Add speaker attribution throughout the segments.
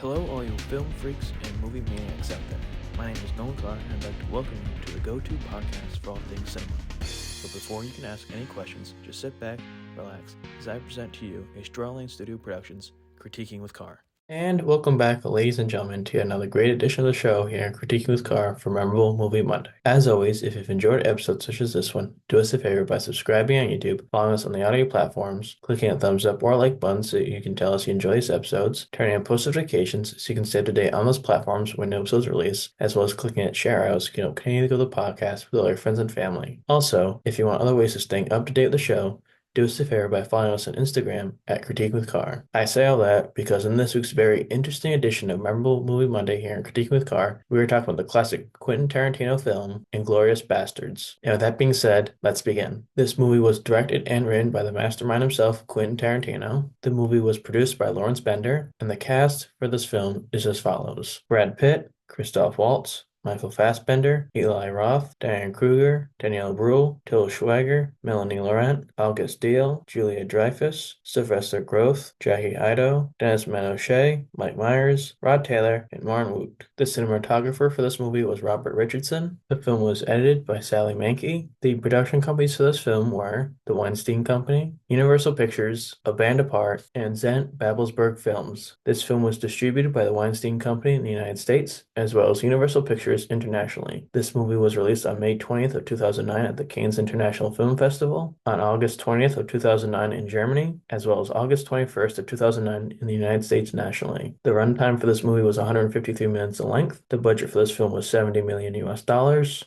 Speaker 1: Hello, all you film freaks and movie maniacs out there. My name is Nolan Carr, and I'd like to welcome you to the go-to podcast for all things cinema. But before you can ask any questions, just sit back, relax, as I present to you a Strawlane Studio Productions Critiquing with Carr.
Speaker 2: And welcome back, ladies and gentlemen, to another great edition of the show here, Critiquing with Carr for Memorable Movie Monday. As always, if you've enjoyed episodes such as this one, do us a favor by subscribing on YouTube, following us on the audio platforms, clicking a thumbs up or like button so you can tell us you enjoy these episodes, turning on post notifications so you can stay up to date on those platforms when new episodes release, as well as clicking at share out so you can continue to grow the podcast with all your friends and family. Also, if you want other ways of staying up to date with the show, do us a favor by following us on Instagram at Critique with Carr. I say all that because in this week's very interesting edition of Memorable Movie Monday here in Critique with Carr, we are talking about the classic Quentin Tarantino film, *Inglourious Bastards*. And with that being said, let's begin. This movie was directed and written by the mastermind himself, Quentin Tarantino. The movie was produced by Lawrence Bender, and the cast for this film is as follows: Brad Pitt, Christoph Waltz, Michael Fassbender, Eli Roth, Diane Kruger, Danielle Bruhl, Till Schweiger, Melanie Laurent, August Deal, Julia Dreyfus, Sylvester Groth, Jackie Ido, Dennis Menochet, Mike Myers, Rod Taylor, and Martin Woot. The cinematographer for this movie was Robert Richardson. The film was edited by Sally Mankey. The production companies for this film were the Weinstein Company, Universal Pictures, A Band Apart, and Zent Babelsberg Films. This film was distributed by the Weinstein Company in the United States, as well as Universal Pictures internationally. This movie was released on May 20th of 2009 at the Cannes International Film Festival, on August 20th of 2009 in Germany, as well as August 21st of 2009 in the United States nationally. The runtime for this movie was 153 minutes in length. The budget for this film was $70 million US.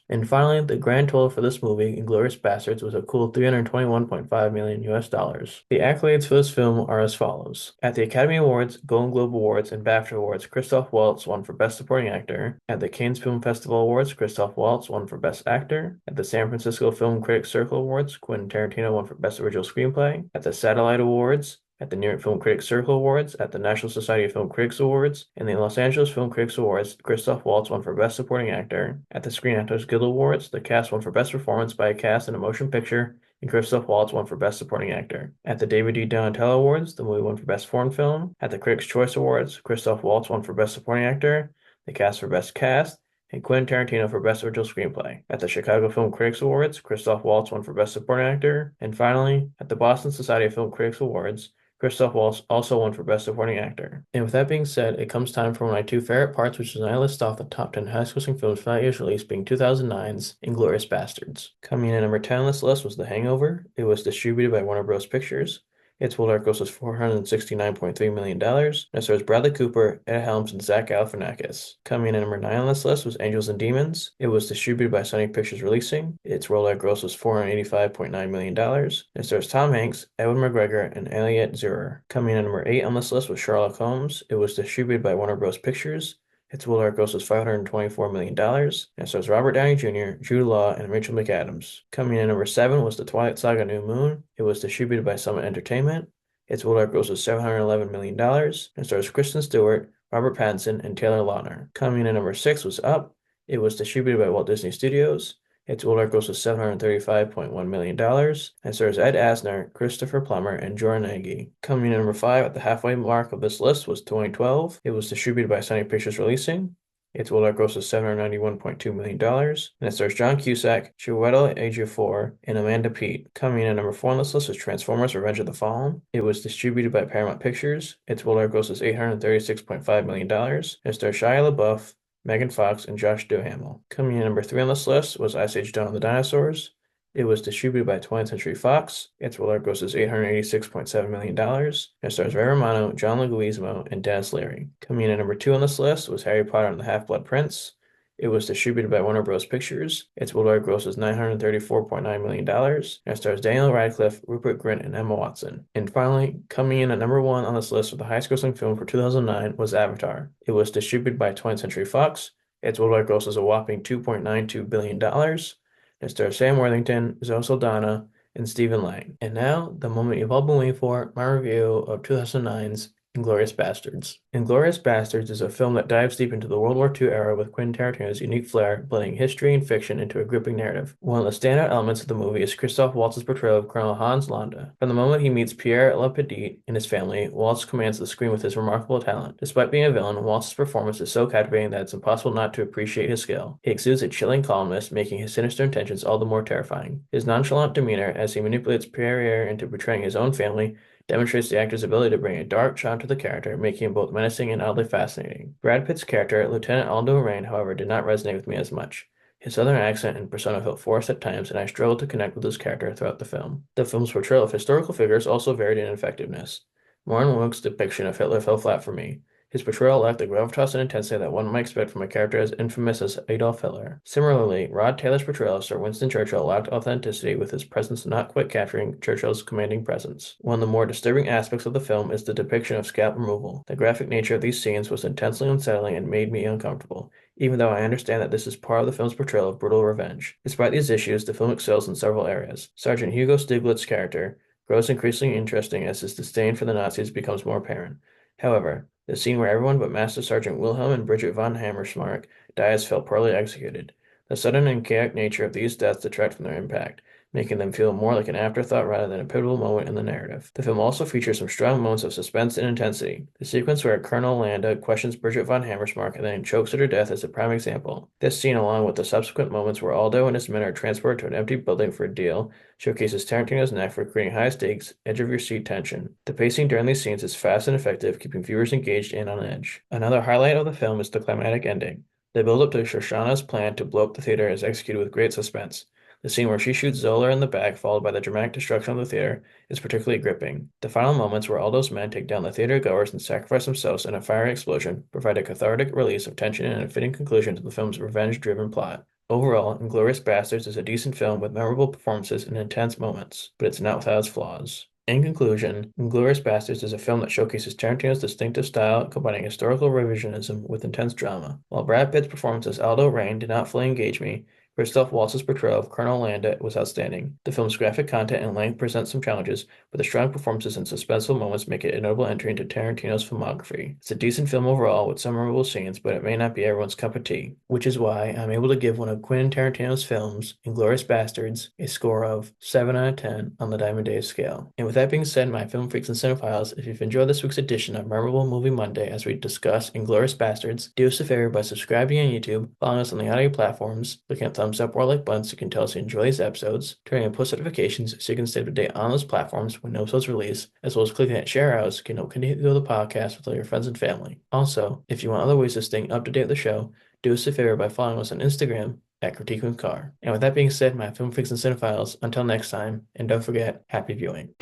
Speaker 2: And finally, the grand total for this movie, *Inglourious Bastards*, was a cool $321.5 million US. The accolades for this film are as follows. At the Academy Awards, Golden Globe Awards, and BAFTA Awards, Christoph Waltz won for Best Supporting Actor. At the Cannes Film Festival Awards, Christoph Waltz won for Best Actor. At the San Francisco Film Critics Circle Awards, Quentin Tarantino won for Best Original Screenplay. At the Satellite Awards, at the New York Film Critics Circle Awards, at the National Society of Film Critics Awards, and the Los Angeles Film Critics Awards, Christoph Waltz won for Best Supporting Actor. At the Screen Actors Guild Awards, the cast won for Best Performance by a Cast in a Motion Picture, and Christoph Waltz won for Best Supporting Actor. At the David D. Donatello Awards, the movie won for Best Foreign Film. At the Critics' Choice Awards, Christoph Waltz won for Best Supporting Actor, the cast for Best Cast, and Quentin Tarantino for Best Original Screenplay. At the Chicago Film Critics Awards, Christoph Waltz won for Best Supporting Actor. And finally, at the Boston Society of Film Critics Awards, Christoph Waltz also won for Best Supporting Actor. And with that being said, it comes time for one of my two favorite parts, which is when I list off the top 10 highest-grossing films for that year's release, being 2009's *Inglourious Bastards*. Coming in at number 10 on this list was The Hangover. It was distributed by Warner Bros. Pictures. Its worldwide gross was $469.3 million, and it stars Bradley Cooper, Ed Helms, and Zach Galifianakis. Coming in at number 9 on this list was Angels and Demons. It was distributed by Sony Pictures Releasing. Its worldwide gross was $485.9 million, and it stars Tom Hanks, Ewan McGregor, and Elliot Zurer. Coming in at number 8 on this list was Sherlock Holmes. It was distributed by Warner Bros. Pictures. Its worldwide gross was $524 million, and it stars Robert Downey Jr., Jude Law, and Rachel McAdams. Coming in at number 7 was The Twilight Saga: New Moon. It was distributed by Summit Entertainment. Its worldwide gross was $711 million, and stars Kristen Stewart, Robert Pattinson, and Taylor Lautner. Coming in at number 6 was Up. It was distributed by Walt Disney Studios. Its worldwide gross was $735.1 million, and stars Ed Asner, Christopher Plummer, and Jordan Nagy. Coming in at number 5 at the halfway mark of this list was 2012. It was distributed by Sony Pictures Releasing. Its worldwide gross was $791.2 million, and it stars John Cusack, Chiwetel Ejiofor, and Amanda Peet. Coming in at number 4 on this list was Transformers: Revenge of the Fallen. It was distributed by Paramount Pictures. Its worldwide gross was $836.5 million, and it stars Shia LaBeouf, Megan Fox, and Josh Duhamel. Coming in at number 3 on this list was Ice Age: Dawn of the Dinosaurs. It was distributed by 20th Century Fox. Its worldwide gross is $886.7 million, and it stars Ray Romano, John Leguizamo, and Dennis Leary. Coming in at number 2 on this list was Harry Potter and the Half-Blood Prince. It was distributed by Warner Bros. Pictures. Its worldwide gross was $934.9 million, and it stars Daniel Radcliffe, Rupert Grint, and Emma Watson. And finally, coming in at number 1 on this list with the highest-grossing film for 2009 was Avatar. It was distributed by 20th Century Fox. Its worldwide gross was a whopping $2.92 billion, and it stars Sam Worthington, Zoe Saldana, and Stephen Lang. And now, the moment you've all been waiting for, my review of 2009's Inglourious Bastards. Inglourious Bastards is a film that dives deep into the World War II era with Quentin Tarantino's unique flair, blending history and fiction into a gripping narrative. One of the standout elements of the movie is Christoph Waltz's portrayal of Colonel Hans Landa. From the moment he meets Pierre Lapidite and his family, Waltz commands the screen with his remarkable talent. Despite being a villain, Waltz's performance is so captivating that it's impossible not to appreciate his skill. He exudes a chilling calmness, making his sinister intentions all the more terrifying. His nonchalant demeanor as he manipulates Pierre into betraying his own family demonstrates the actor's ability to bring a dark charm to the character, making him both menacing and oddly fascinating. Brad Pitt's character, Lieutenant Aldo Rain, however, did not resonate with me as much. His southern accent and persona felt forced at times, and I struggled to connect with his character throughout the film. The film's portrayal of historical figures also varied in effectiveness. Warren Woog's depiction of Hitler fell flat for me. His portrayal lacked the gravitas and intensity that one might expect from a character as infamous as Adolf Hitler. Similarly, Rod Taylor's portrayal of Sir Winston Churchill lacked authenticity, with his presence not quite capturing Churchill's commanding presence. One of the more disturbing aspects of the film is the depiction of scalp removal. The graphic nature of these scenes was intensely unsettling and made me uncomfortable, even though I understand that this is part of the film's portrayal of brutal revenge. Despite these issues, the film excels in several areas. Sergeant Hugo Stiglitz's character grows increasingly interesting as his disdain for the Nazis becomes more apparent. However, the scene where everyone but Master Sergeant Wilhelm and Bridget von Hammersmark dies felt poorly executed. The sudden and chaotic nature of these deaths detract from their impact, making them feel more like an afterthought rather than a pivotal moment in the narrative. The film also features some strong moments of suspense and intensity. The sequence where Colonel Landa questions Bridget von Hammersmark and then chokes at her death is a prime example. This scene, along with the subsequent moments where Aldo and his men are transported to an empty building for a deal, showcases Tarantino's knack for creating high-stakes, edge-of-your-seat tension. The pacing during these scenes is fast and effective, keeping viewers engaged and on edge. Another highlight of the film is the climactic ending. The build-up to Shoshana's plan to blow up the theater is executed with great suspense. The scene where she shoots Zoller in the back, followed by the dramatic destruction of the theater, is particularly gripping. The final moments where Aldo's men take down the theater goers and sacrifice themselves in a fiery explosion provide a cathartic release of tension and a fitting conclusion to the film's revenge-driven plot. Overall, Inglourious Basterds is a decent film with memorable performances and intense moments, but it's not without its flaws. In conclusion, Inglourious Basterds is a film that showcases Tarantino's distinctive style, combining historical revisionism with intense drama. While Brad Pitt's performance as Aldo Rain did not fully engage me, Christoph Waltz's portrayal of Colonel Landa was outstanding. The film's graphic content and length present some challenges, but the strong performances and suspenseful moments make it a notable entry into Tarantino's filmography. It's a decent film overall with some memorable scenes, but it may not be everyone's cup of tea, which is why I'm able to give one of Quentin Tarantino's films, Inglourious Basterds, a score of 7 out of 10 on the Diamond Days scale. And with that being said, my film freaks and cinephiles, if you've enjoyed this week's edition of Memorable Movie Monday as we discuss Inglourious Basterds, do us a favor by subscribing on YouTube, following us on the audio platforms, clicking on thumbs up or like buttons so you can tell us you enjoy these episodes, turning on post notifications so you can stay up to date on those platforms when no episodes release, as well as clicking that share out so you can help continue to grow the podcast with all your friends and family. Also, if you want other ways of staying up to date with the show, do us a favor by following us on Instagram at Critiquing with Carr. And with that being said, my film freaks and cinephiles, until next time, and don't forget, happy viewing.